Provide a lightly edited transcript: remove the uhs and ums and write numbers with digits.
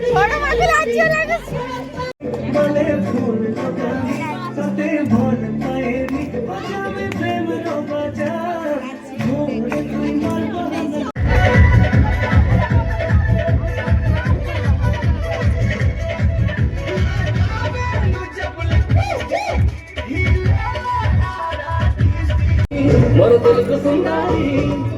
বড় মাকে লাজিয়ে লাগছে বলে ফুল দোকানি তাতে মন পায়নি বাজাবে প্রেম বাজা মোরে তুই মারবা मर दिल को सुंदरी